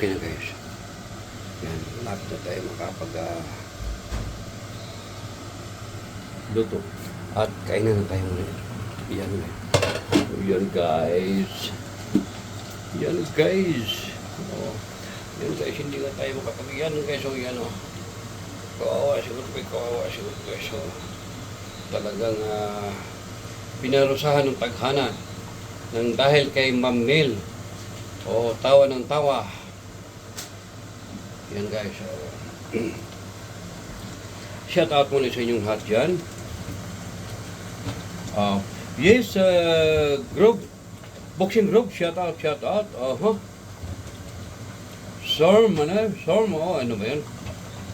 Okay na guys. Yan, lapit na tayo makapag luto. At kainan na tayo muna. Yan guys. Yan guys. Yan guys. Oh. Yan guys, hindi na tayo makapag-yan guys. So yan o. Kawawa siguro guys. So, talagang pinarusahan ng taghanan nang dahil kay Ma'am Mel. O tawa ng tawa. Yan guys. Shout out muna sa inyong lahat dyan. Yes, group, boxing group, shout out. Storm, ano ba yun?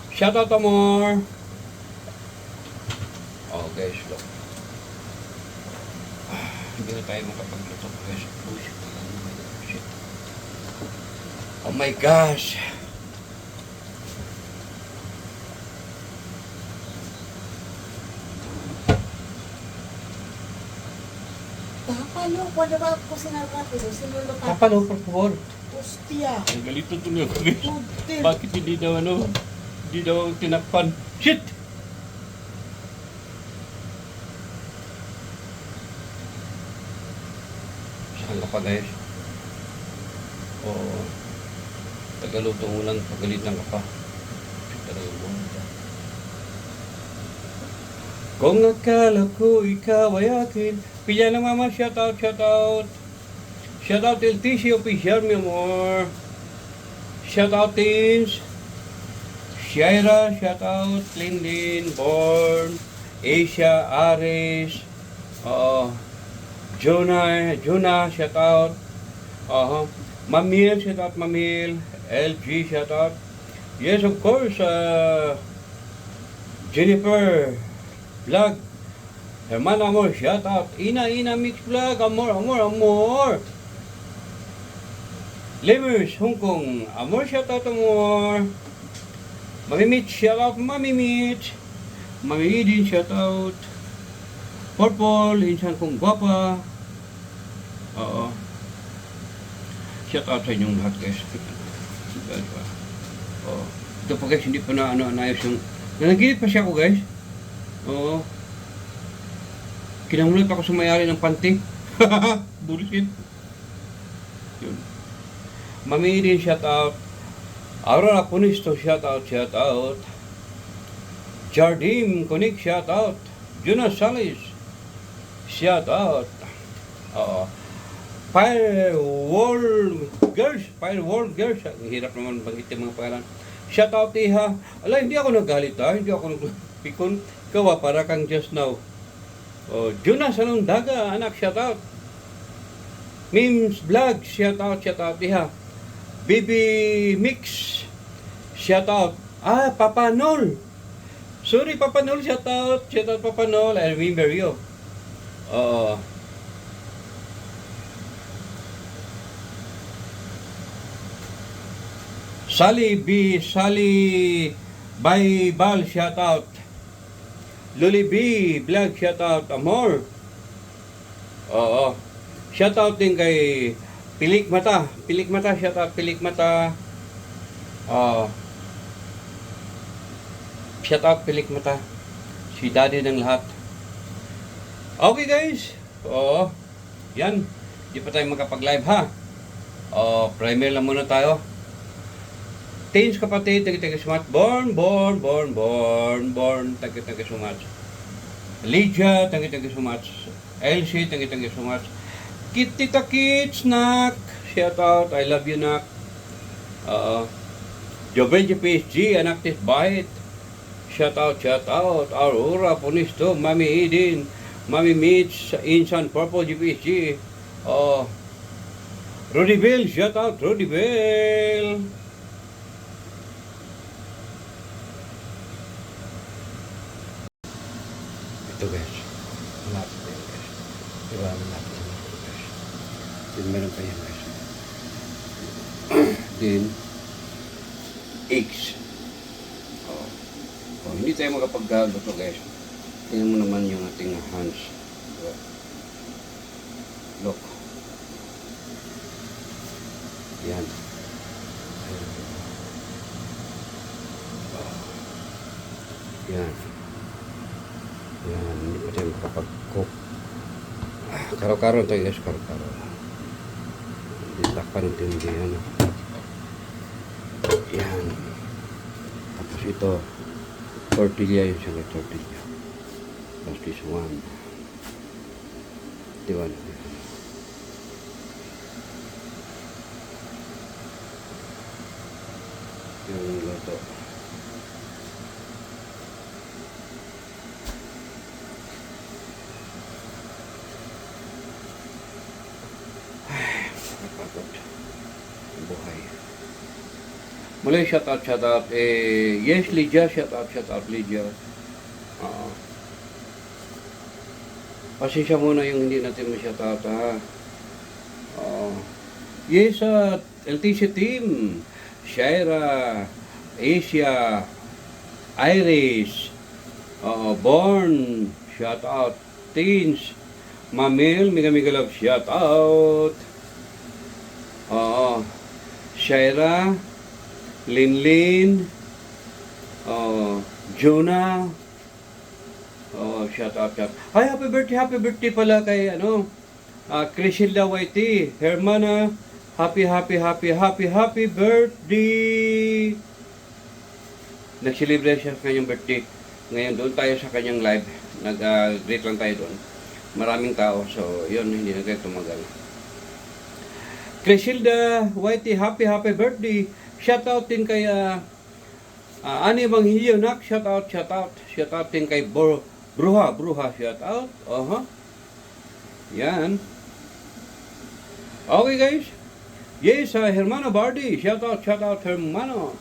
Shout out more. Oh guys, look. Hindi na tayo makapagluto guys. Oh my gosh. Tapalo, wala ba ako sinarapido? Sinulo pa. Tapalo, por favor. Hostia. Ang galito tuloy ako guys. Puti. Bakit hindi daw tinakpan? Shit! Saan ka pa guys? Oo. Tagaluto mo lang, pagalitan ka pa. Talagang mo. Kung akala ko ikaw ay akin, pila na mama, shout out. Shout out LTC Official, mi amor. Shout out Teens. Shaira, shout out. Lindin, Born. Asia, Aris. Jonah, shout out. Mamil, shout out Mamil. LG, shout out. Yes, of course, Jennifer Vlog. Herman Amor, shout out. Ina Mix Vlog, Amor. Lemurs, Hong Kong, Amor, shout out Amor. Mami Mitch, shout out Mami Mitch. Mami Edin, shout out. Purple, insan kong guwapa. Shout out sa inyong lahat guys. Ito po guys, hindi pa na naayos yung... Nanaginip pa siya ako guys. Oo. Kinamulat ako sa may-ari ng panty. Bullshit. Yun. Mami din, shout out. Aurora Punisto, shout out. Jardim Connect, shout out. Jonas Salis, shout out. Firewall Girls. Ang hirap naman banggitin mga pangalan. Shout out Iha. Ala, hindi ako nagalit hindi ako nagpikon. Ikaw para kang just now. Jonas Daga, anak, shout out. Memes Vlog, shout out Iha. Baby Mix, shout out. Papa Nol. Sorry Papa Nol, shout out Papa Nol. I remember you. Sally Baybal, shout out. Luli B Vlog, shout out. Amor. Shout out din kay Pilik Mata, shout out Pilik Mata. Shout out Pilik Mata. Si daddy ng lahat. Okay guys. Yan. Di pa tayo makapag-live ha. Primer lang muna tayo. Teens kapatid, thank you so much. Born. Thank you so much. Lydia, thank you so much. Elsie, thank you so much. Kitita Kids, Nak, shout out, I love you, Nak. Jovenji PSG, Anak Tis Bite, shout out. Aurora Punisto, Mami Edin, Mami Mitch, Insan Purple GPSG. Rudy Bell, shout out, Rudy Bell. Ito guys, malapit na yun guys. Diba, malapit na yun guys. Then meron pa yan guys. Then, eggs. Hindi tayo makapagluto guys. Tingnan mo naman yung ating hands. Diba? Look. Yan. Ayan. Yan. Yan, hindi pa tayo makapag-cook. Karo-karo tayo guys, karo-karo. Hindi takpan natin hindi ano. Yan. Tapos ito, tortilla yun siya, tortilla. Tapos this one. Diba? Yung luto. Nakapagod. Buhay. Muli, shout out. Yes, Lydia, shout out, Lydia. Pasensya muna yung hindi natin ma-shout out, ha. Yes, LTC team. Shaira, Asia, Iris, Born, shout out. Teens, Mamil, Mega Love, shout out. Shaira, Linlin, Jonah, shout out. Ay, happy birthday pala kay, Crisilda Whitey, Hermana, happy birthday! Nag-celebrate siya sa kanyang birthday. Ngayon, doon tayo sa kanyang live. Nag-greet lang tayo doon. Maraming tao. So, yun, hindi na tayo tumagal. Crisilda Whitey, happy birthday! Shout out din kay Ani Evangelio, nak. Shout out. Shout out din kay Bruha, shout out. Yan. Okay, guys. Yes, Hermano Bardi, shout out, Hermano.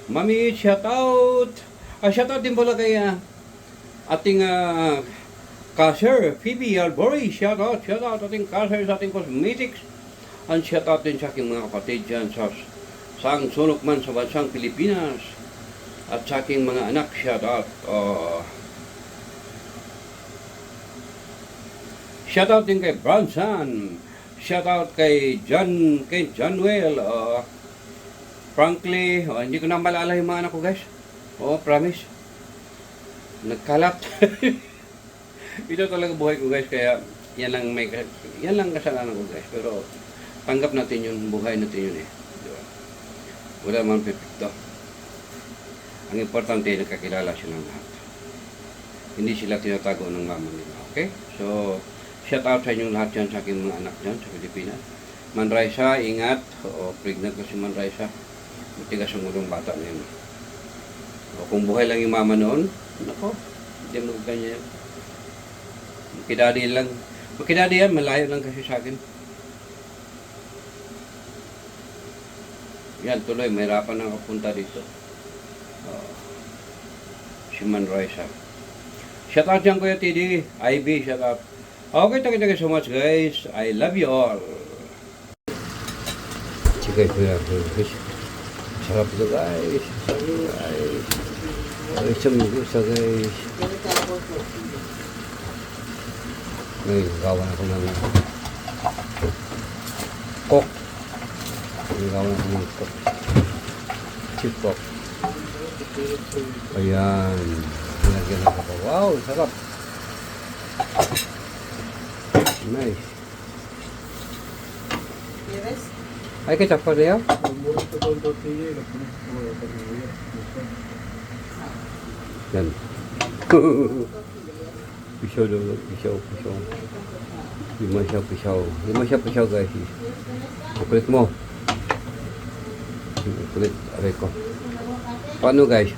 Mami, shout out. Shout out din pala kay ating cashier, Phoebe Albori, shout out ating cashier sa ating cosmetics. And shout out din sa aking mga kapatid dyan sa saang sunok man sa bansang Pilipinas. At sa aking mga anak, shout out. Shout out din kay Branson. Shout out kay Johnwell, Frankly, hindi ko na malala yung mga anak ko, guys. Promise. Nagkalat. Ito talaga buhay ko, guys, kaya yan lang kasalanan ko, guys. Pero tanggap natin yun, buhay natin yun eh. Diba? Wala naman perfecto. Ang importante ay nakakilala sila ng lahat. Hindi sila tinatago ng mama nila, okay? So, shout out sa inyong lahat dyan, sa aking mga anak dyan sa Pilipinas. Man Raisa, ingat. Pregnant ko si Man Raisa. Matigas ang ulong bata na yun. Kung buhay lang yung mama noon, nako, hindi mo ganyan. Makidadi lang. Makidadi yan, malayo lang kasi sa akin. Yan, tuloy, mahirapan na kapunta dito. Si Man Raisa. Shout out dyan, Kuya TD. IB, shout out. Okay, thank you so much, guys. I love you all. Sige, Kuya. Sarap ito, guys. Isang gusto, guys. Ngayon, gawan ako ng coke. Gawan ako ng coke. Chip coke. Ayan. Pinagyan ako. Wow, sarap. Nice. Ay, kecap pa rin. Yan. Pisaw daw. Pisaw. Lima siya pisaw, guys. Kulit mo. Kulit. Aray ko. Paano, guys?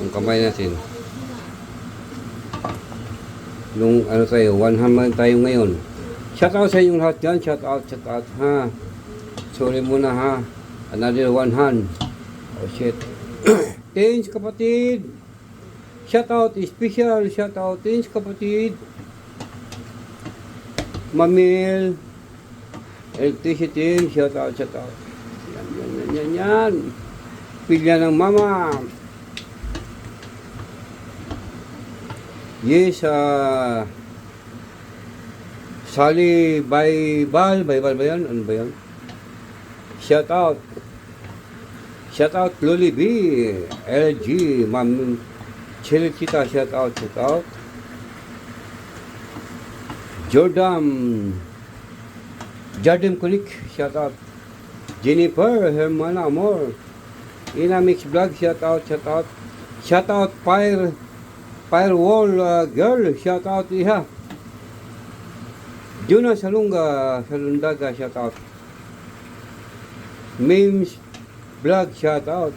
Ang kamay natin. Nung tayo, 100 tayo ngayon. Shout out sa inyong lahat dyan. Shout out, ha. Sorry muna, ha. Another 100. Oh, shit. Thanks, kapatid. Shout out, special. Shout out, thanks, kapatid. Mamil. Electricity, shout out. Yan. Pilya ng mama. Yes, Sally Baybal ba yan? Ano ba yan? Shout out Loli B, LG, Chili Tita, shout out, shout out. Jordan Kulik, shout out. Jennifer, Hermana Amor. Ina Mix Vlog, shout out, shout out. Shout out Firewall Girl, shout out Iha. Juna Salunga, Salundaga, shout out. Memes Vlog, shout out.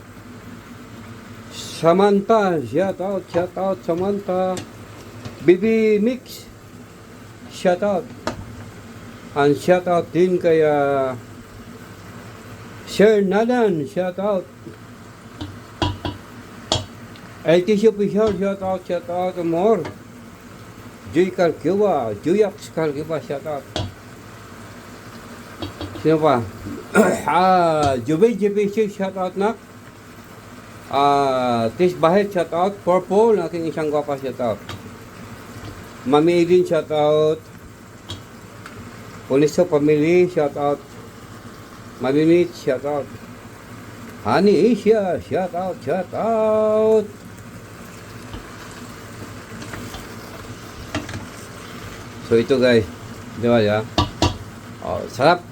Samantha, shout out Samantha. Bibi Mix, shout out. And shout out din kay Sir Nadan, shout out. LTC Official, shout out more. Joy Calcuba, Joyax Calcuba, shout out. Sino pa? Jubay JPC, shout out na. Tis Bahit, shout out. Purple, aking isang gwapa, shout out. Mami Edin, shout out. Poliso Family, shout out. Mami Meet, shout out. Honey Asia, shout out, shout out. So ito guys, di ba ya? Oh, sarap.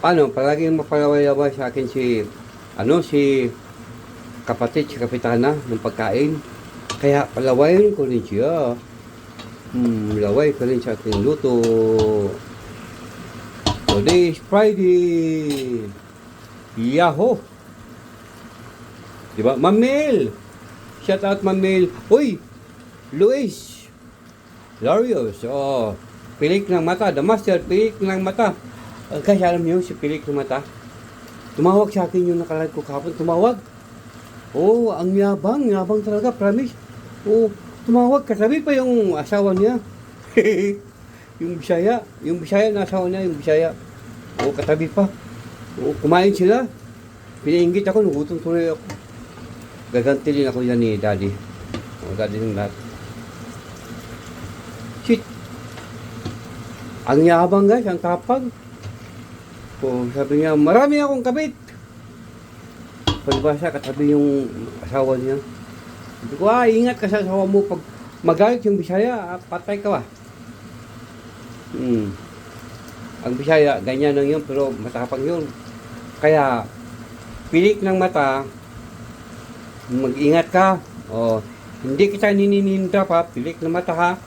Paano, palaging mapalaway-laway sa akin si kapatid, si kapitana ng pagkain. Kaya palawayin ko rin siya. Laway ko rin sa aking luto. Today is Friday. Yahoo! Diba? Mamil! Shout out Mamil. Uy! Luis! Larios. Oh, Pilik ng Mata. The Master, Pilik ng Mata. Kasi alam niyo, si Pilik ng Mata. Tumawag sa akin yung nakalive ko kahapon. Tumawag. Oh, ang yabang talaga, promise. Oh, tumawag. Kasabi pa yung asawa niya. Yung Bisaya na asawa niya, yung Bisaya. Oh, katabi pa. Oh, kumain sila. Pinainggit ako, nagutom tuloy ako. Gaganti din ako yan ni Daddy. Oh, Daddy ng lahat. Shit! Ang yabang guys, ang tapang. Oh, sabi niya, marami akong kabit. Palibasa, katabi yung asawa niya. Sabi ko, ingat ka sa asawa mo. Pag magalit yung Bisaya, patay ka ba? Ang Bisaya, ganyan lang yun, pero matapang yun. Kaya, Pilik ng Mata, mag-ingat ka. Oh, hindi kita ninininda pa, Pilik ng Mata ha.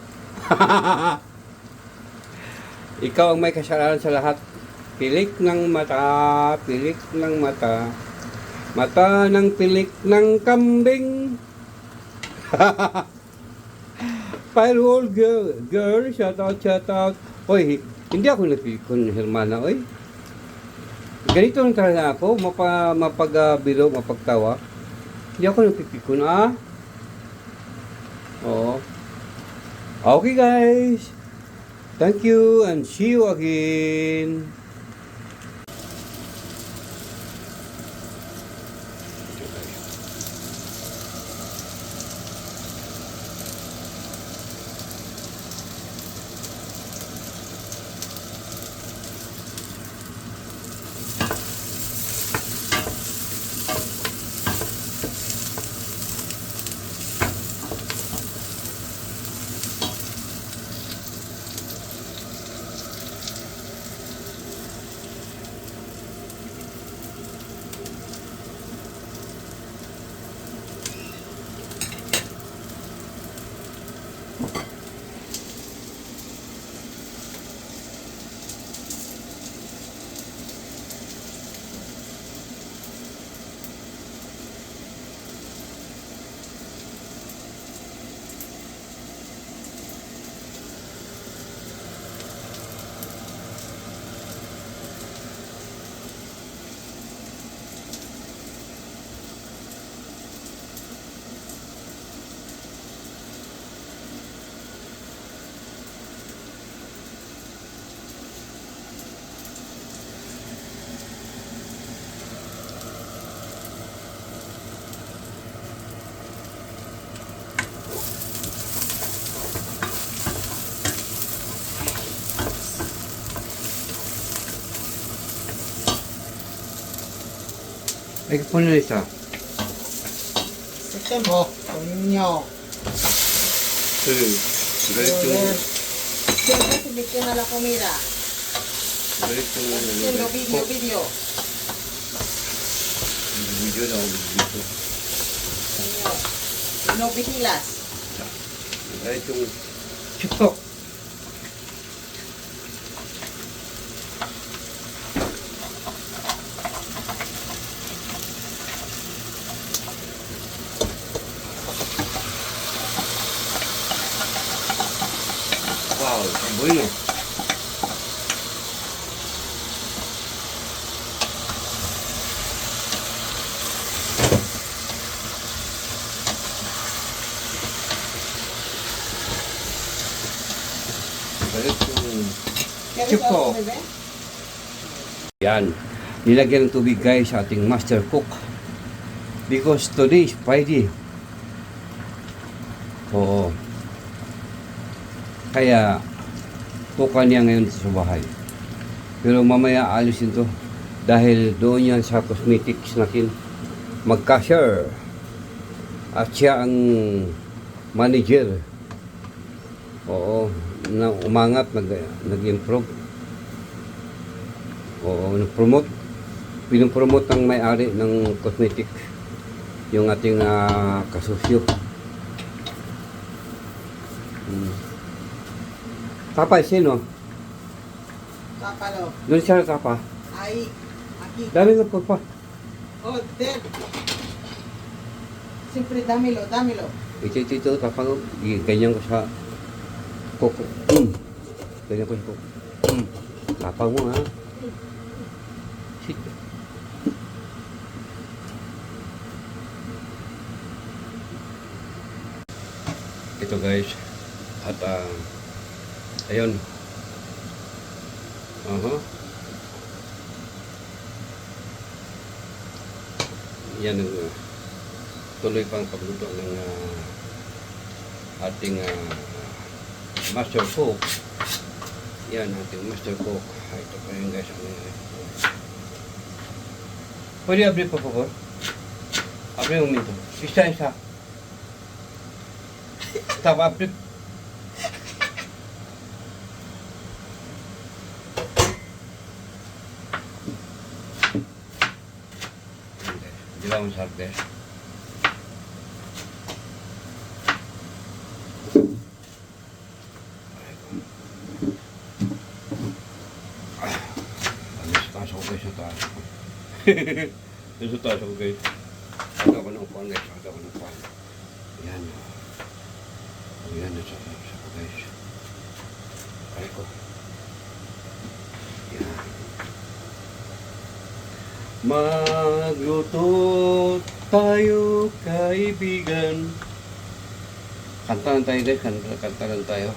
Ikaw ang may kasalanan sa lahat. Pilik ng mata, pilik ng mata. Mata ng pilik ng kambing. Firewall girl, shout out. Oy, hindi ako napikon, Hermana, oy. Ganito lang talaga ako, mapag-bilo, mapagtawa. Hindi ako napipikon, Oo. Okay guys. Thank you and see you again. Ay, po na isa. Buksan mo. Kunyo. Ganitong, Siyempre, si Vicky na lang kumira. Siyempre, video. video na ako dito. No bitilas. Ganitong TikTok. Wow, bueno. Chuko. Yan. Nilagyan ng tubig guys sa ating master cook. Because today is Friday. Oo. Kaya tukan niya ngayon sa bahay. Pero mamaya alisin to. Dahil doon yan sa cosmetics natin. Mag-cashier. At siya ang manager. Oo. Na umangat, nag-improve. Oo, nag-promote. Pinopromote ng may-ari ng cosmetic yung ating kasusyo. Tapa, sino? Tapalo. Doon siya tapa. Ay, aki. Dami nga po pa. Oh, dead. Siyempre, damilo. Ito, tapa ko. Ganyan ko sa koko. Ganyan ko sa koko. Tapa mo ha. Sit. Ito guys. At ayun. Yan ang tuloy pang pagluto ng ating master cook. Yan ating master cook. Ito pa yun guys. Pwede abrir por favor? Abre un momento. Isa. Estaba abrir. Vamos a ver. Eso taas ako guys. Aga ko ng upuan guys. Yan. Yan na sa guys. Ay ko. Yan. Magluto tayo kaibigan. Kanta lang tayo guys. Kanta lang tayo.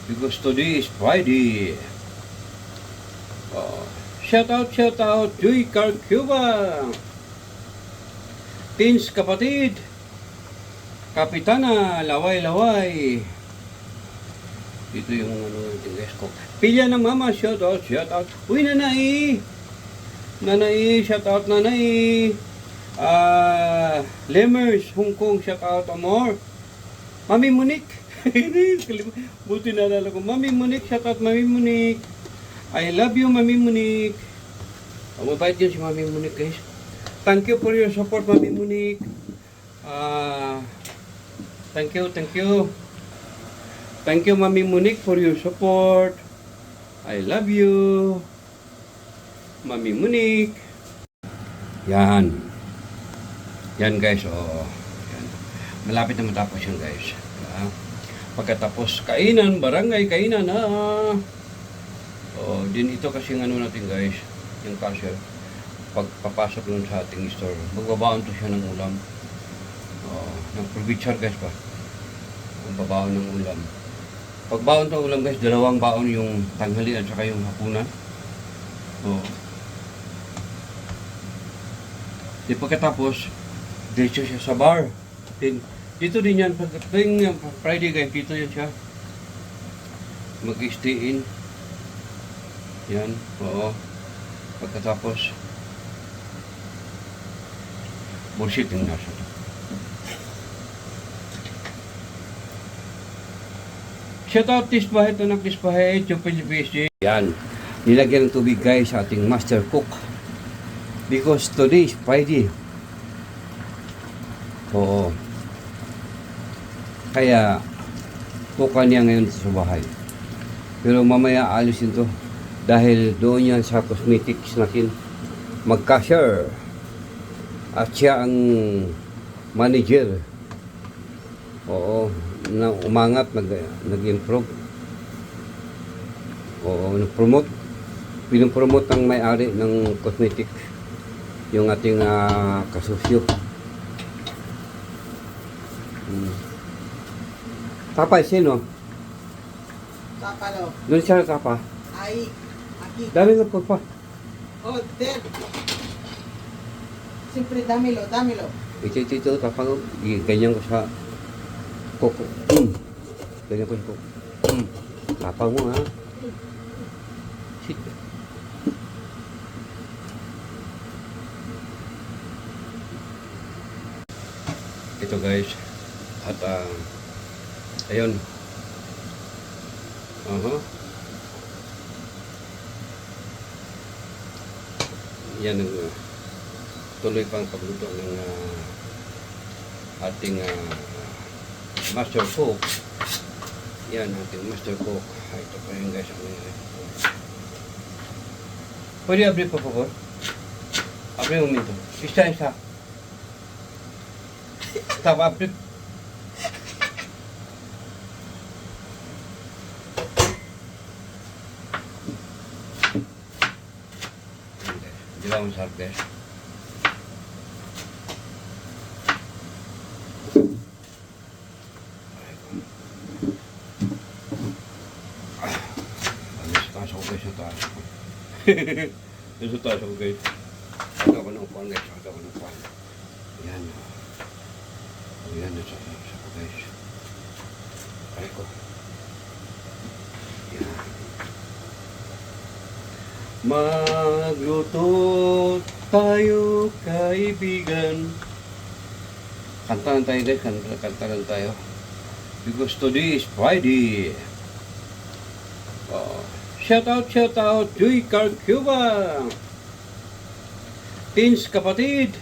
Because today is Friday. Shout out, Joy Carcuba. Teens kapatid. Kapitana, laway. Ito yung natin guys ko. Pilya ng mama, shout out. Uy, nanay, shout out nanay. Lemers, Hong Kong, shout out amor. Mami Monique. Buti naalala ko. Mami Monique, shout out Mami Monique. I love you, Mami Monique. Mabait yun si Mami Monique, guys. Thank you for your support, Mami Monique. Thank you. Thank you, Mami Monique, for your support. I love you, Mami Monique. Yan. Yan, guys. Oh. Yan. Malapit na matapos yan, guys. Pagkatapos, barangay kainan, din ito kasi ng natin guys, yung cashier, pagpapasok nun sa ating store, magbabaon to siya ng ulam. Ng provincial guys pa. Magbabaon ng ulam. Pagbaon to ulam guys, 2 baon yung tanghali at saka yung hapunan. Di pagkatapos, dito siya sa bar. Dito din yan, pag Friday guys, dito yan siya. Mag-stay in. Yan, Pagkatapos, bullshit yung nasa to. Shout out Tisbahay, Tunak Tisbahay, Chupil PSG. Yan. Nilagyan ng tubig guys sa ating master cook. Because today is Friday. Oo. Kaya, kuka niya ngayon sa bahay. Pero mamaya alisin to. Dahil doon yan sa cosmetics natin. Mag-cashier. At siya ang manager. Oo. Na umangat, nag-improve. Oo, nag-promote. Pinopromote ang may-ari ng cosmetic. Yung ating kasusyo. Tapay, sino? Tapalo. Doon siya tapa. Ay, aki. Dami na po pa. Oh, Dad. Siyempre, damilo. Ito, tapa ko. Ganyan ko sa koko. Ganyan ko sa koko. Tapa mo ha. Shit. Ito guys. At ayun. Yan ang tuloy pang pagluto ng ating master cook. Yan ating master cook. Ito pa yun guys. Pwede abrir por favor? Abre un momento. Está. Estaba abrir. Di vamos a ver. Sa taas ako guys. Saka ako ng upuan guys. Yan. Yan sa ako guys. Ay ko. Yan. Magluto tayo kaibigan. Kantahan tayo guys. Kantahan tayo. Because today is Friday. Shout out, Joy Carcuba. Teens kapatid.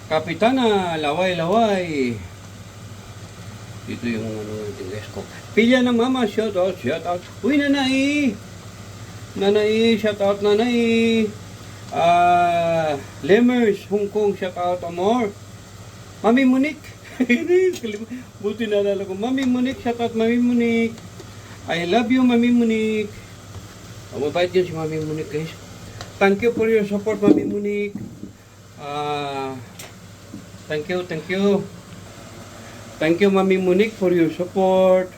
Kapitana, laway. Ito yung natin guys ko. Pilya ng mama, shout out. Uy, nanay. Shout out, nanay. Lemers, Hong Kong, shout out, amor. Mami Monique. Buti naalala ko. Mami Monique, shout out, Mami Monique. I love you, Mami Monique. Mabait yun si Mami Monique, guys. Thank you for your support, Mami Monique. Thank you. Thank you, Mami Monique, for your support.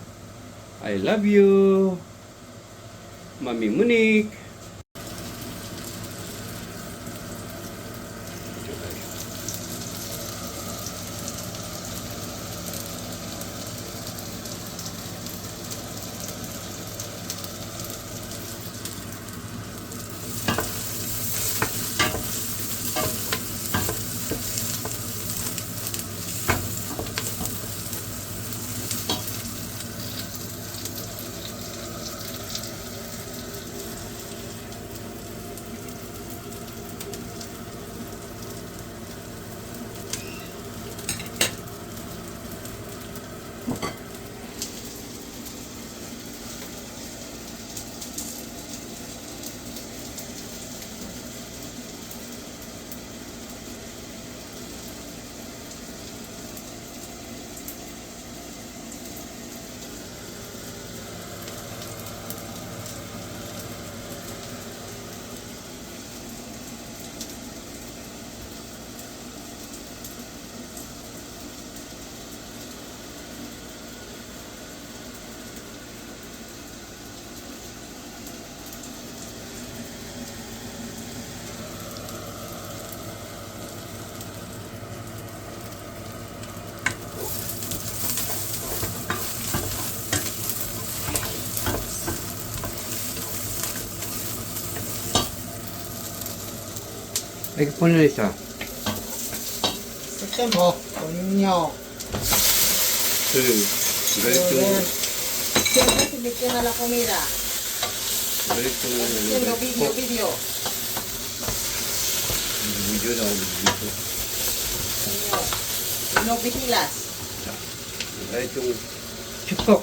I love you, Mami Monique. Hay que poner esa. Ito mo, kunyo. Sí. Siyempre, silipin na la comida. Balik ko na Haciendo video. video na video. Señor. No vigilas. Balik yung chipok.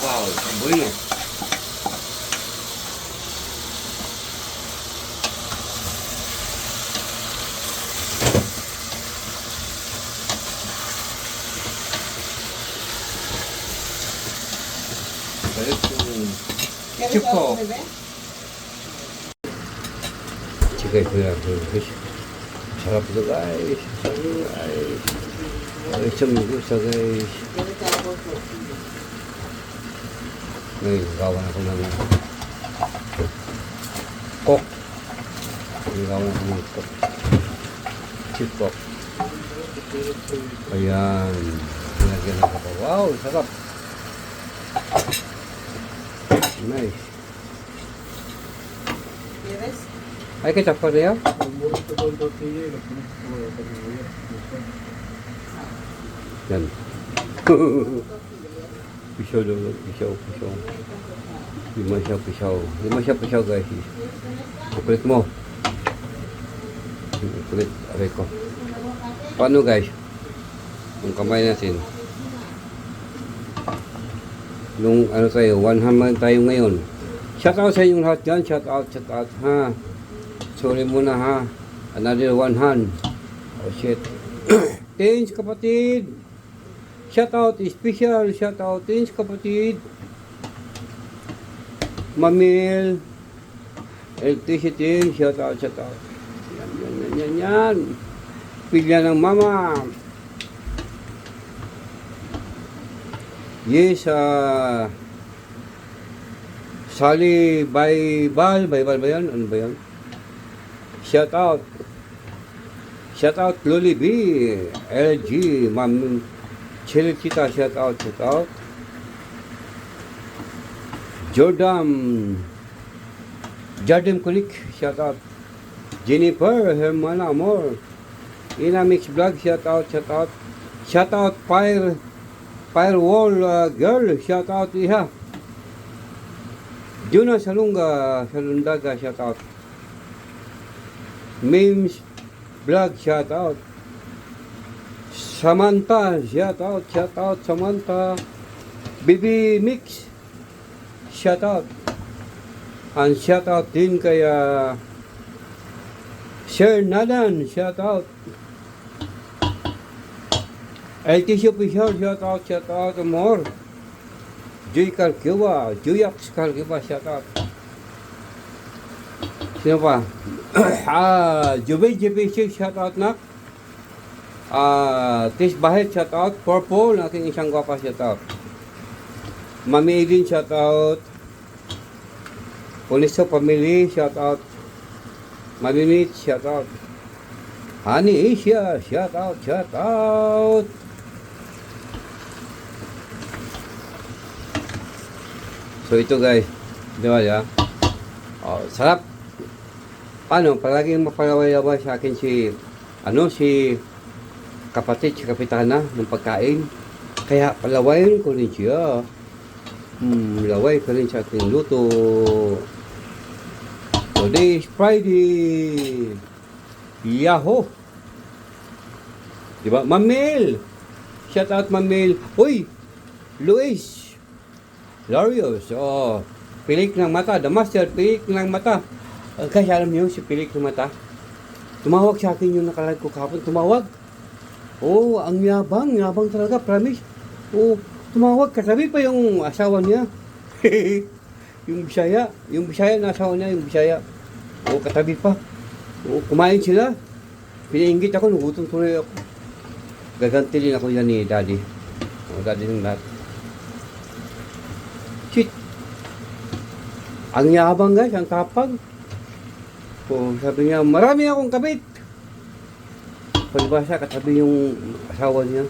Wow, bueno. Balik yung ¿Quieres Chupo. algo, bebé? chicken fish. Sarap ito guys. Sarap guys. Ay, samigusa guys. ¿Quieres algo? Ngayon, gawa na ko ng cook. Gawa na ko ng cook. Chip cook. Ayan. Nilagyan na ko. Wow, sarap. Nice. ¿Quieres? Ay, ketchup pa rin yan? Yan. Pisaw daw. Pisaw. Lima siya pisaw guys. Kulit mo. Kulit. Aray ko. Paano guys? Yung kamay natin. Nung ano tayo, 100 tayo ngayon. Shout out sa inyong lahat dyan. Shout out ha. Sorry muna ha. Another 100. Oh shit. Thanks kapatid. Shout out, special shout out. Thanks kapatid. Mamil. Electricity. Shout out. Yan. Pilya ng mama. Yes, Sally Baybal ba yan? Ano ba yan? Shout out Loli B, LG, Ma'am Chilchita, shout out. Jordan Kulik, shout out. Jennifer Hermana Amor, Ina Mix Vlog, shout out. Shout out Firewall girl, shout out iha. Juna Salundaga, shout out. Memes Vlog, shout out. Samantha, shout out Samantha. Baby Mix, shout out. And shout out din kay Sir Nadan, shout out. LTC Official, shout out more. Juyax Calquiva, shout out. Sino pa? JB6, shout out na. Tis Bahit, shout out. Purple, aking isang gwapa, shout out. Mami Edin, shout out. Poliso Family, shout out. Mami Mitch, shout out. Honey Asia, shout out. So ito guys, di ba ya? Oh, sarap. Paano? Palaging mapalaway-laway sa akin si kapatid, si kapitana ng pagkain. Kaya palawayin ko rin siya. Laway ko rin sa ating luto. Today is Friday. Yahoo! Diba? Mamil! Shout out Mamil. Uy! Luis! Larios, pilik ng mata, the master, pilik ng mata. Kasi alam niyo, si pilik ng mata, tumawag sa akin yung nakalag ko kahapon, tumawag. Ang yabang talaga, promise. Tumawag, katabi pa yung asawa niya. yung Bisaya na asawa niya, yung Bisaya. Katabi pa. Kumain sila. Pinainggit ako, nagutom tuloy ako. Gaganti din ako yan ni Daddy. Daddy ng lahat. Shit. Ang yabang guys, ang tapag. Sabi niya, marami akong kabit. Palibasa, katabi yung asawa niya.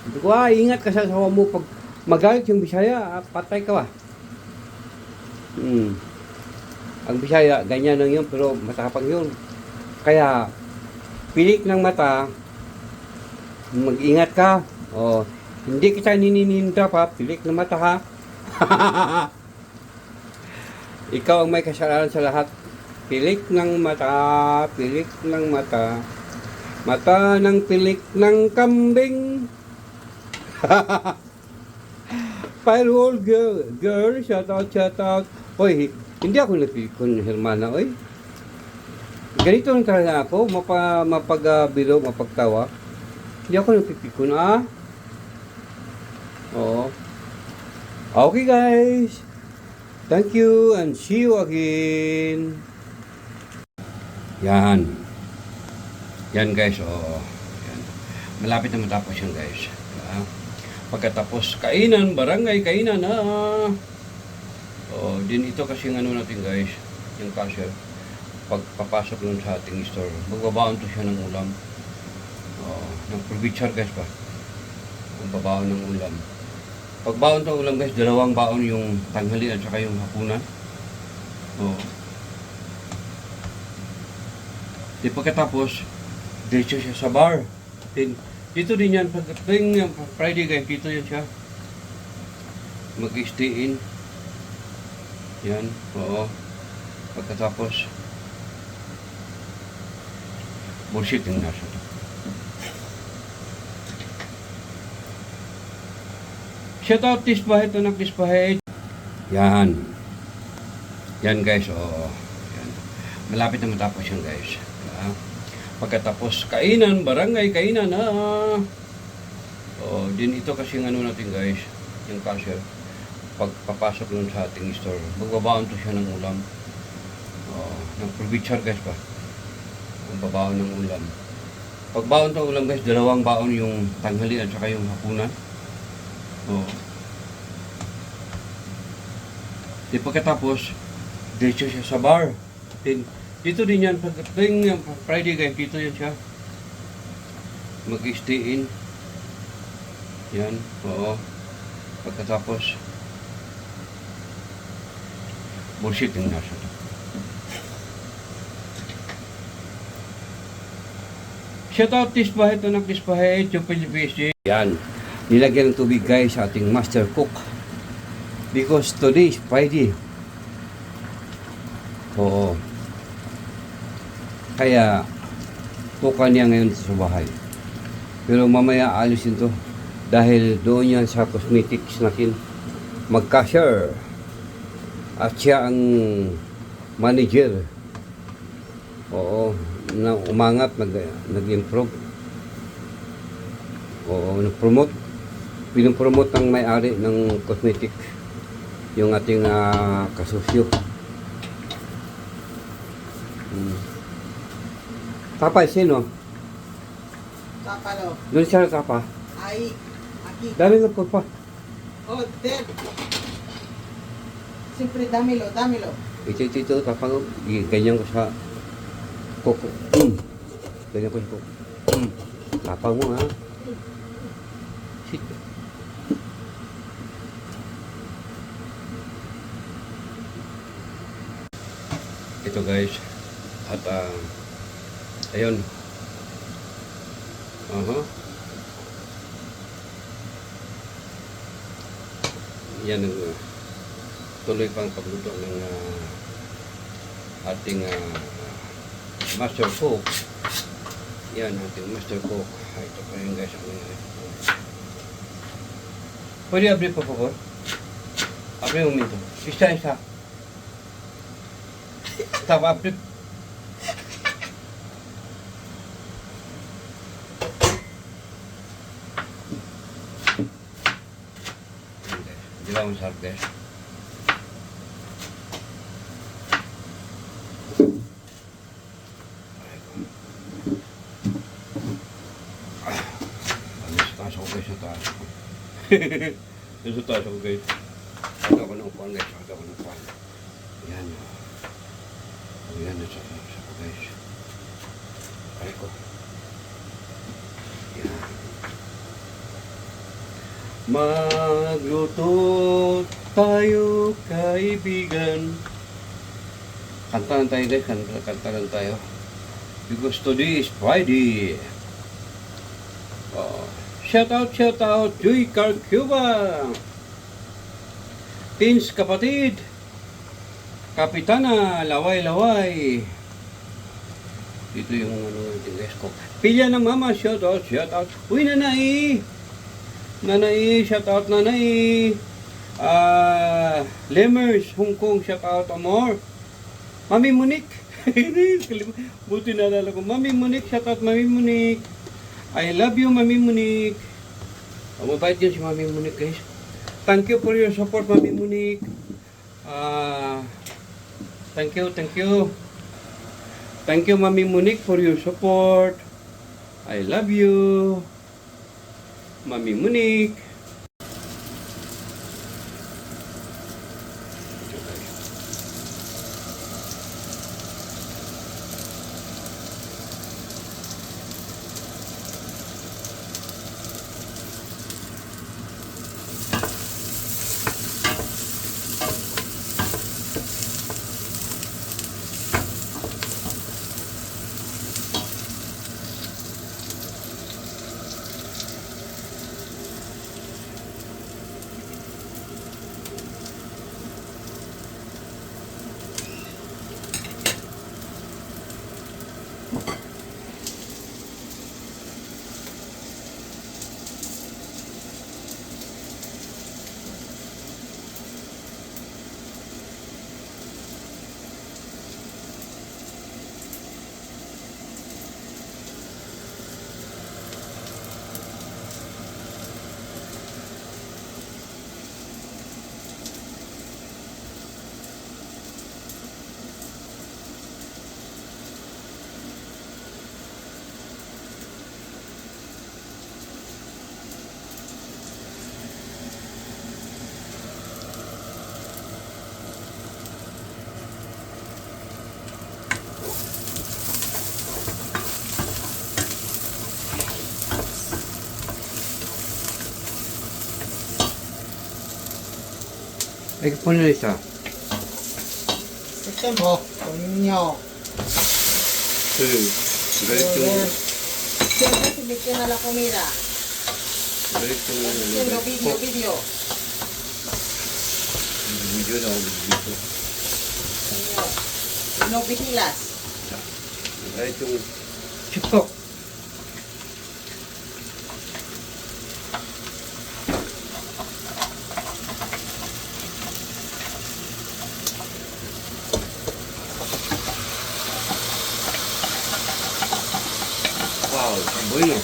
Sabi ko, ingat ka sa asawa mo pag Magalit yung Bisaya, patay ka ba? Ang Bisaya, ganyan lang yun, pero matapang yun. Kaya, pilik ng mata, mag-ingat ka. O, hindi kita ninininda pa, pilik ng mata ha. Ikaw ang may kasalanan sa lahat. Pilik ng mata, pilik ng mata. Mata ng pilik ng kambing. Firewall girl, shout out. Hoy, hindi ako napikon, Hermana, oy. Ganito lang talaga ako, mapag-bilo, mapagtawa. Hindi ako napipikon, Oo. Okay, guys. Thank you and see you again. Yan. Yan, guys, oo. Yan. Malapit na matapos yan, guys. Pagkatapos, kainan, barangay, kainan, din ito kasi ng ano natin, guys, yung cashier. Pagpapasok nun sa ating store, magbabaon to siya ng ulam. Ng provincial, guys, pa. Magbabaon ng ulam. Pagbaon to ulam, guys, dalawang baon yung tanghali at saka yung hapunan. Di pagkatapos, diretso siya sa bar. Dito din yan, pagdating Friday, guys, dito yan siya. Mag-stay in. Yan, oo. Pagkatapos, bullshit yung nasa to. Shout out Tisbahet, anak Tisbahet. Yan. Yan, guys, oo. Yan. Malapit na matapos yan, guys. Pagkatapos, kainan, barangay, kainan, din ito kasi ng ano natin, guys, yung cashier. Pagpapasok nun sa ating store, magbabaon to siya ng ulam. Ng provincial, guys, pa. Magbabaon ng ulam. Pagbaon to ulam, guys, dalawang baon yung tanghali at saka yung hapunan. Di pagkatapos, diretso siya sa bar. Dito din yan, pagdating Friday, guys, dito yan siya. Mag-stay in. Yan, oo. Pagkatapos, bullshit yung nasa to. Shout out Tisbahet, anak Tisbahet, yung PLBSG. Yan, nilagyan ng tubig, guys, sa ating master cook. Because today is Friday. Oo. Kaya, tukan niya ngayon sa bahay. Pero mamaya alisin to. Dahil doon yan sa cosmetics natin. Mag-cashier. At siya ang manager. Oo. Na umangat, nag-improve. Oo, nag-promote. Pinopromote ng may-ari ng cosmetic. Yung ating kasusyo. Tapa, sino? Tapa lo. Doon siya tapa. Ay, aquí. Dami nga po pa. Oh, Dad. Siyempre, damilo. Ito, tapa ko. Ganyan ko sa koko. Ganyan ko sa koko. Tapa mo, ha? Sit. Ito, guys. At, ayun. Yan ang tuloy pang pagluto ng ating master cook. Yan ating master cook. Ito pa yun, guys. Pwede abrir, por favor? Abre un momento. Isa. Estaba abrir. Di vamos a ver. Sa taas ako, guys. Aga ko ng upuan, guys. Yan. Yan, sa taas ako, guys. Ay ko. Yan. Magluto tayo, kaibigan. Kanta lang tayo guys, kanta lang tayo. Because today is Friday. Shout out, Joy Carcuba. Teens kapatid. Kapitana, laway-laway. Dito yung guys ko. Pilya ng mama, shout out. Uy, nanay. Nanay, shout out nanay. Lemers, Hong Kong, shout out amor. Mami Monique. Buti naalala ko. Mami Monique, shout out Mami Monique. I love you, Mami Monique. Mabait yun si Mami Monique, guys. Thank you for your support, Mami Monique. Thank you. Thank you, Mami Monique, for your support. I love you, Mami Monique. Ay, po na isa. Ito mo, kunyo. Diretso. Siyempre, sibigyan na la comida. Diretso. Video. Video na ako dito. No bihilas. Diretso. Chipok. Wow, bueno.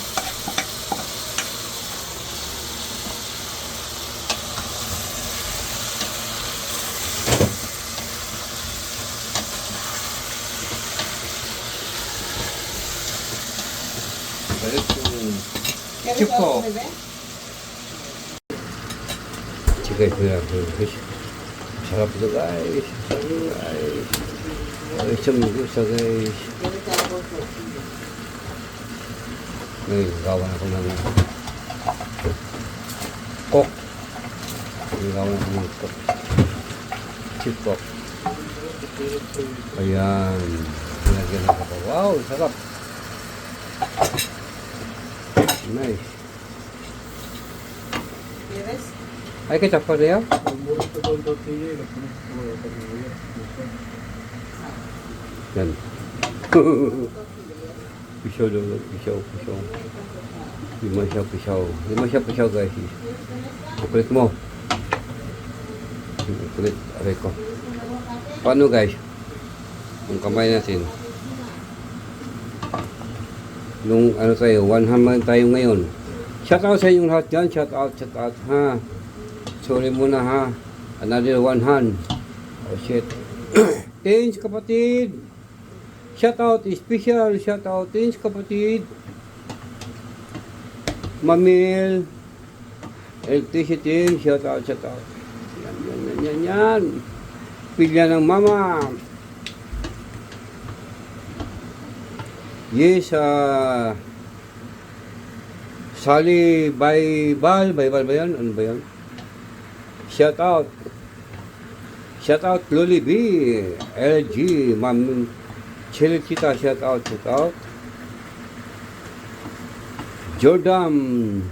Chipok. Chica guys. Sarap ito guys. Isang gusto guys. Ngayon, gawan ako ng kok. Gawan ako ng kok. Chipok. Ayan. Nilagyan ako pa. Wow, sarap. Nice. Ay, kecap pa rin yan? Yan. Pisau dulu, pisau. Lima pisau guys. Kulit mo. Kulit aray ko. Paano guys? Yung kamay natin. Nung ano tayo, 100 tayo ngayon. Shout out sa inyong lahat dyan. Shout out ha. Sorry muna ha. Another 100. Oh shit. Thanks kapatid. Shout out, special shout out, thanks kapatid. Mamil, electricity, shout out. Yan. Pilya ng mama. Yes, Sally Baybal ba yan? Ano ba yan? Shout out. Shout out Luli B, LG, Ma'am Chilita, shout out, shout out. Jordan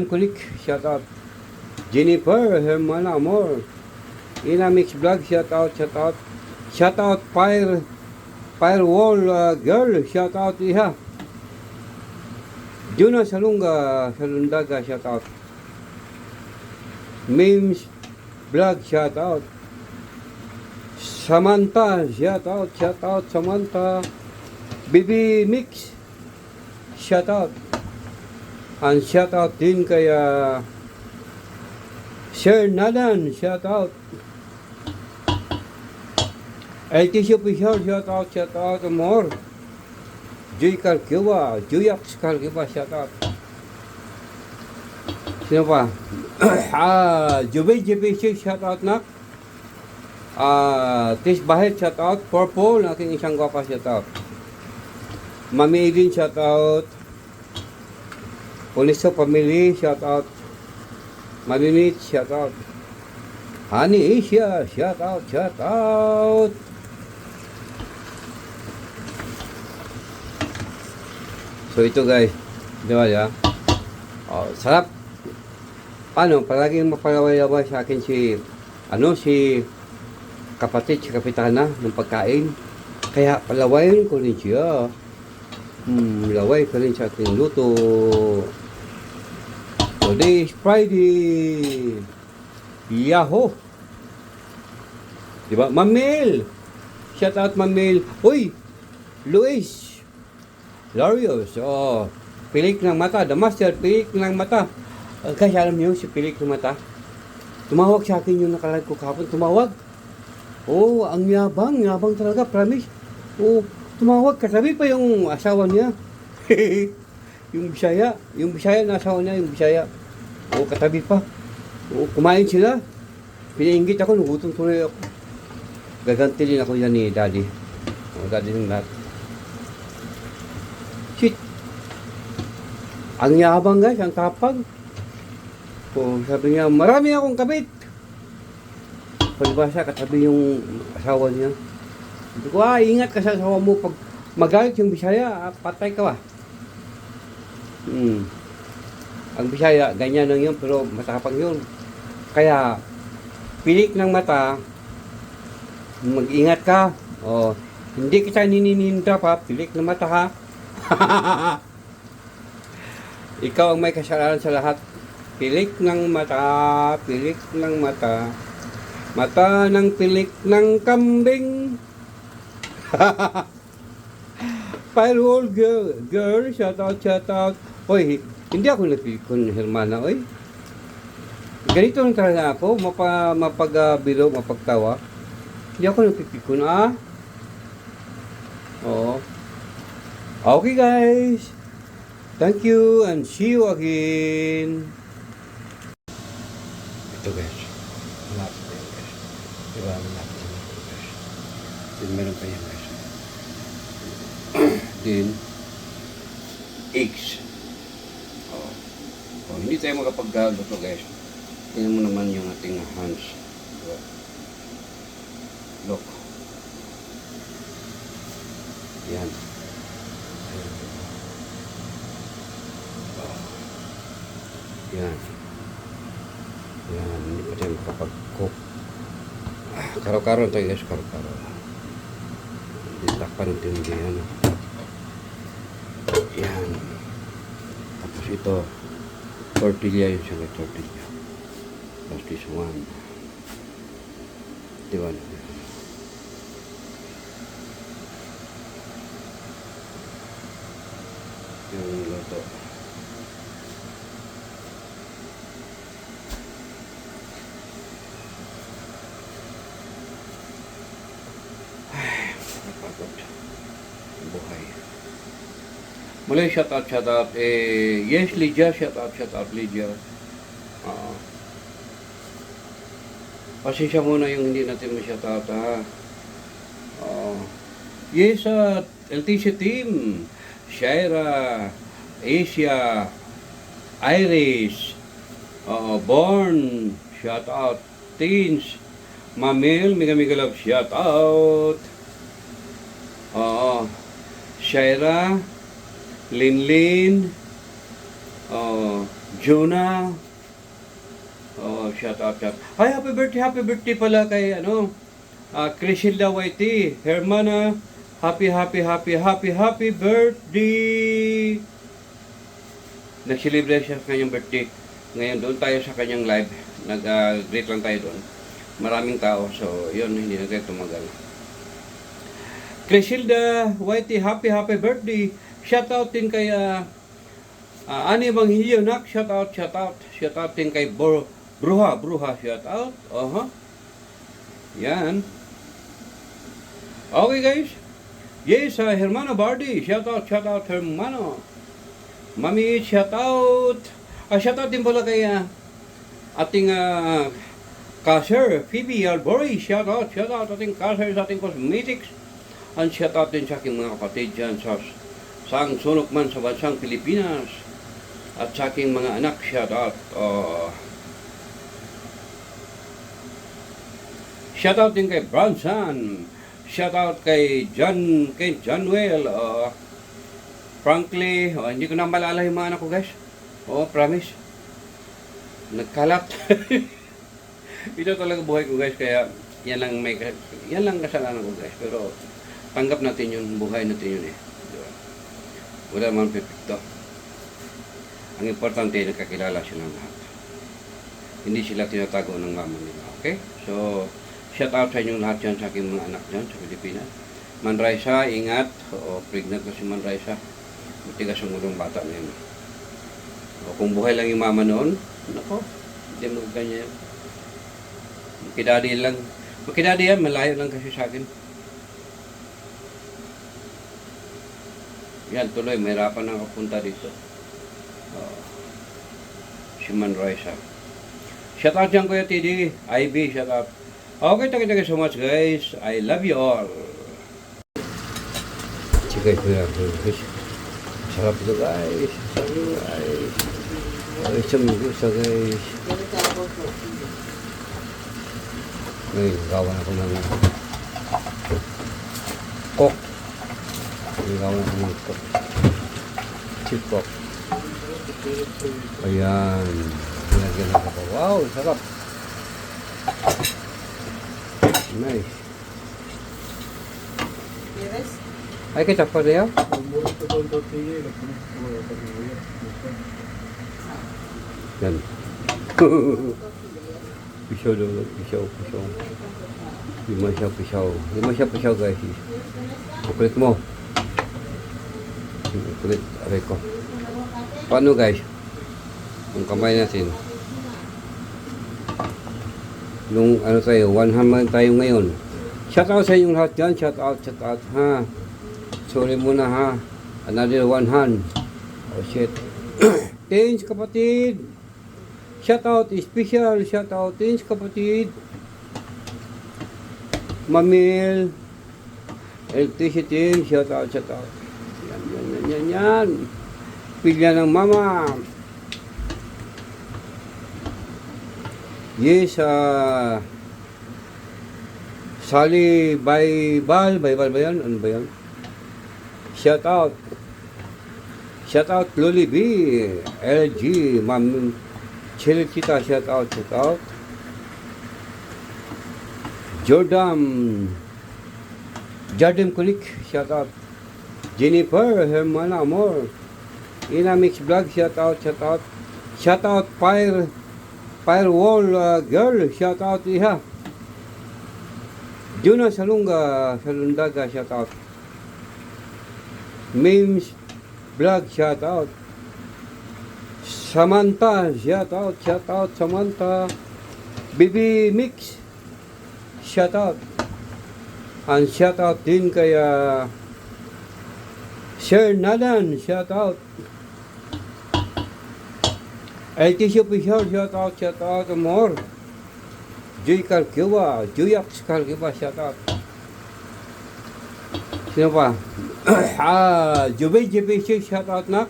Kulik, shout out. Jennifer Hermana Amor, Ina Mix Vlog, shout out, shout out. Shout out Firewall Girl, shout out Iha. Juna Salundaga, shout out. Memes Vlog, shout out. Samantha, shout out Samantha. Bibi Mix, shout out. And shout out din kay Sir Nadan, shout out. LTC Official, shout out more. Joy Juyax Calcuba, shout out. Sino pa? JBC, shout out na. Tis Bahit, shout out. Purple, aking isang gwapa, shout out. Mami Edin, shout out. Poliso Family, shout out. Mami Mitch, shout out. Honey Asia, shout out, shout out. So ito guys, di ba ya? Oh, sarap. Paano? Palaging mapalaway-laway sa akin si kapatid, si kapitana ng pagkain. Kaya palawayin ko rin siya. Laway ko rin sa aking luto. Today is Friday. Yahoo! Di ba? Mamil! Shout out Mamil. Uy! Luis! Larios, pilik ng mata, the master, pilik ng mata. Kasi alam niyo, si pilik ng mata, tumawag sa akin yung nakalag ko kahapon, tumawag. Ang yabang talaga, promise. Tumawag, katabi pa yung asawa niya. yung Bisaya na asawa niya, yung Bisaya. Katabi pa. Kumain sila. Pinainggit ako, nagutom tuloy ako. Gaganti din ako yan ni Daddy. Daddy ng lahat. Shit. Ang yabang guys, ang tapang. Sabi niya, marami akong kabit. Palibasa, katabi yung asawa niya. Sabi ko, ingat ka sa asawa mo. Pag magalit yung Bisaya, patay ka ba? Ang Bisaya, ganyan lang yun, pero matapang yun. Kaya, pilik ng mata, mag-ingat ka. Hindi kita ninininda pa, pilik ng mata ha. Ikaw ang may kasalanan sa lahat. Pilik ng mata, pilik ng mata. Mata ng pilik ng kambing. Firewall girl, shout out. Oy, hindi ako napikon, Hermana, oy. Ganito lang talaga ako, mapagabilo, mapagtawa. Hindi ako napipikon, Oo. Okay guys, thank you and see you again. Ito guys, malapit na yun guys. Diba, malapit na yun guys. Then meron pa yan guys. Then, eggs. Hindi tayo makapagluto guys. Tingnan mo naman yung ating hands. Diba? Look. Yan. Yan. Hindi pa tayo makapag-cook. Karo-karo tayo guys, karo-karo. Hindi takpan natin yan. Yan. Tapos ito, tortilla yun siya, tortilla. Tapos this one. Diba? Yung luto. Napagod. Buhay. Muli, shout out. Yes, Lydia, shout out, Lydia. Pasensya muna yung hindi natin ma-shout out, ha. Yes, LTC team. Shaira, Asia, Iris, Born, shout out. Teens, Mamil, mega love, shout out. Shaira, Linlin, Jonah, shout out. Ay, happy birthday pala kay, Crisilda Whitey, Hermana, happy birthday! Nag-celebrate siya sa kanyang birthday. Ngayon, doon tayo sa kanyang live. Nag-greet lang tayo doon. Maraming tao, so yun, hindi na tayo tumagal. Crisilda Whitey, happy birthday! Shout out din kay Ani Evangelio, nak, shout out din kay Bruha, shout out. Yan. Okay guys. Yes, Hermano Bardi, shout out Hermano. Mami, shout out. Shout out din pala kay ating cashier, Phoebe Albori, shout out ating cashier sa ating cosmetics. And shout out din sa aking mga kapatid dyan sa saang sulok man sa bansang Pilipinas. At sa aking mga anak, shout out. Shout out din kay Branson. Shout out kay Johnwell. Frankly, hindi ko na malala yung mga anak ko guys. Promise. Nagkalat. Ito talaga buhay ko guys, kaya yan lang kasalanan ko guys. Pero tanggap natin yun, buhay natin yun eh. Diba? Wala naman perfecto. Ang importante, nagkakilala silang lahat. Hindi sila tinatago ng mama nila. Okay? So, shout out sa inyong lahat dyan, sa aking mga anak dyan sa Pilipinas. Man Raisa, ingat. Pregnant na si Man Raisa. Matigas ang ulong bata na yun. Kung buhay lang yung mama noon, nako, hindi mo ganyan. Makidadi yan, malayo lang kasi sa akin. Yan, tuloy, mahirapan na kapunta dito. Si Man Raisa. Shout out dyan Kuya TD, IB, shout out. Okay, thank you so much guys. I love you all. Sige, Kuya. Sarap ito guys. Isang gusto guys. Ngayon, gawa na ko ng coke. Gawa na ko ng coke. Chip coke. Ayan. Nilagyan na ko. Wow, sarap. Nice. Ay, kecap pa rin yan? Yan. Pisaw dulu, pisaw. Lima siya guys. Kulit mo. Kulit, aray ko. Paano guys? Yung kamay natin. Nung tayo, 100 tayo ngayon. Shout out sa inyong lahat dyan. Shout out ha. Sorry muna ha. Another 100. Oh shit. Thanks kapatid. Shout out, special shout out. Thanks kapatid. Mamil. Electricity. Shout out. Yan. Pilya ng mama. Yes, Sally Bible ba yan? Ano ba yan? Shout out Loli B, LG, Ma'am Chilchita, shout out. Jordan Kulik, shout out. Jennifer, Hermana Amor, Ina Mix Vlog, shout out. Shout out Firewall girl, shout out iha. Juna Salundaga, shout out. Memes Vlog, shout out. Samantha, shout out Samantha. Baby Mix, shout out. And shout out din kaya Sir Nadan, shout out. LTC Official, shout out more. Juyax Calquiba, shout out. Sino pa? JP, shout out nak.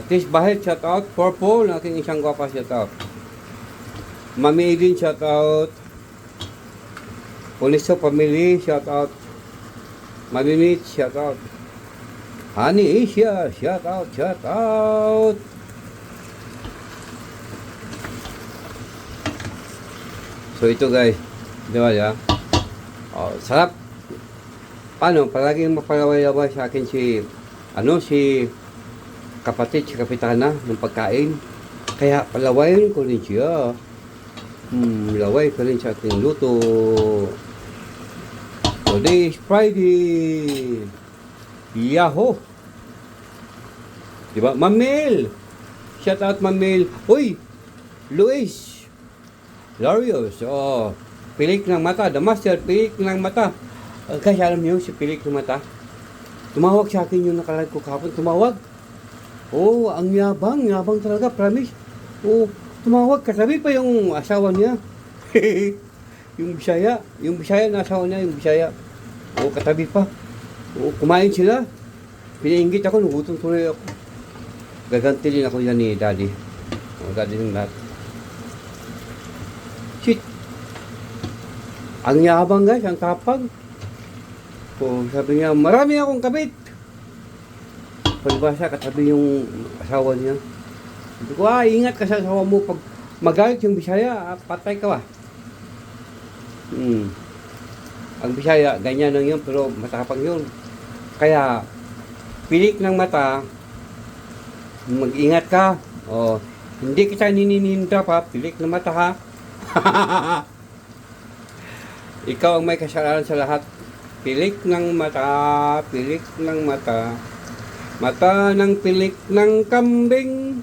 Tis Bahit, shout out. Purple, aking isang gwapa, shout out. Mami Edin, shout out. Puliso Family, shout out. Mami Mitch, shout out. Honey Asia, shout out, shout out. So ito guys, di ba ya? Oh, sarap. Paano? Palaging mapalaway-laway sa akin si kapatid, si kapitana ng pagkain. Kaya palawayin ko rin siya. Laway ko rin sa ating luto. Today is Friday. Yahoo! Diba? Mamel! Shout out Mamel. Uy! Luis! Larios, Pilik ng mata, the master, pilik ng mata. Kasi alam niyo, si pilik ng mata, tumawag sa akin yung nakalag ko kahapon, tumawag. Ang yabang talaga, promise. Tumawag, katabi pa yung asawa niya. yung Bisaya na asawa niya, yung Bisaya. Katabi pa. Kumain sila. Pinainggit ako, nagutom tuloy ako. Gaganti din ako yan ni Daddy. Daddy ng lahat. Shit. Ang yabang guys, ang tapag. Sabi niya, marami akong kabit. Palibasa, katabi yung asawa niya. Sabi ko, ingat ka sa asawa mo. Pag magalit yung Bisaya, patay ka ba? Ang Bisaya, ganyan lang yun, pero matapang yun. Kaya, pilik ng mata, mag-ingat ka. Hindi kita ninininda pa, pilik ng mata ha. Ikaw ang may kasalanan sa lahat. Pilik ng mata, pilik ng mata. Mata ng pilik ng kambing.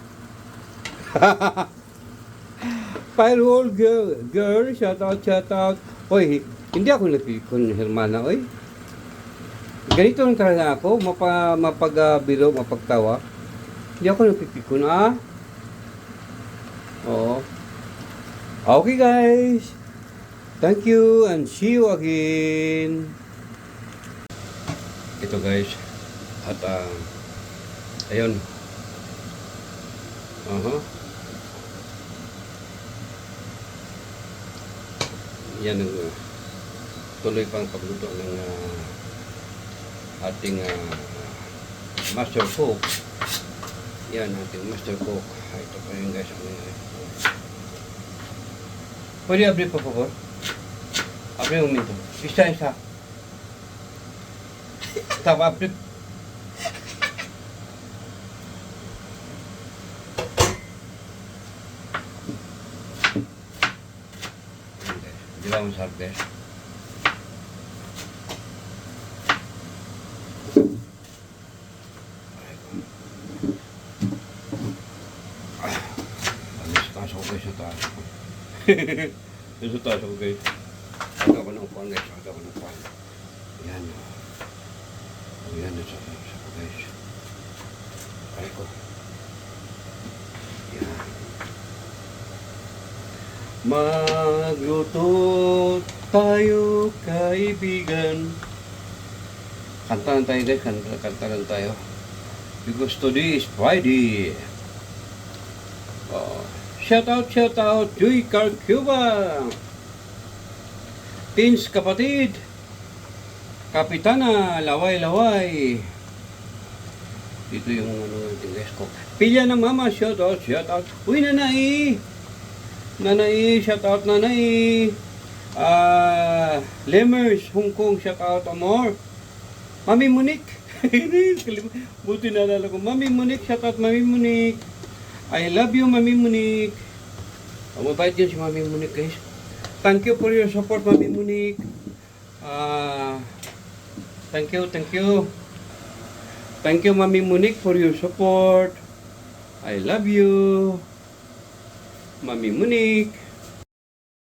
Firewall girl, shout out. Hoy, hindi ako napikon, Hermana, oy. Ganito lang talaga ako, mapagbiro, mapagtawa. Hindi ako napipikon, Oo. Okay guys. Thank you and see you again. Ito guys. At ayun. Yan ang tuloy pang pagluto ng ating master cook. Yan ating master cook. Ito pa yun guys. Pwede abrir por favor. Abre un momento. Isa. Estaba abrir. Di vamos a abrir. Sa taas ako guys. Aga ko ng upuan guys. Yan. Yan sa ako guys. Ay ko. Yan. Magluto tayo kaibigan. Kantahan tayo guys. Kantahan tayo. Because today is Friday. Shout out, Joy Carcuba. Teens kapatid. Kapitana, laway. Dito yung natin guys ko. Pilya ng mama, shout out. Uy, nanay, shout out, nanay. Lemers, Hong Kong, shout out, amor. Mami Monique. Buti naalala ko. Mami Monique, shout out, Mami Monique. I love you, Mami Monique. Mabait yun si Mami Monique, guys. Thank you for your support, Mami Monique. Thank you. Thank you, Mami Monique, for your support. I love you, Mami Monique.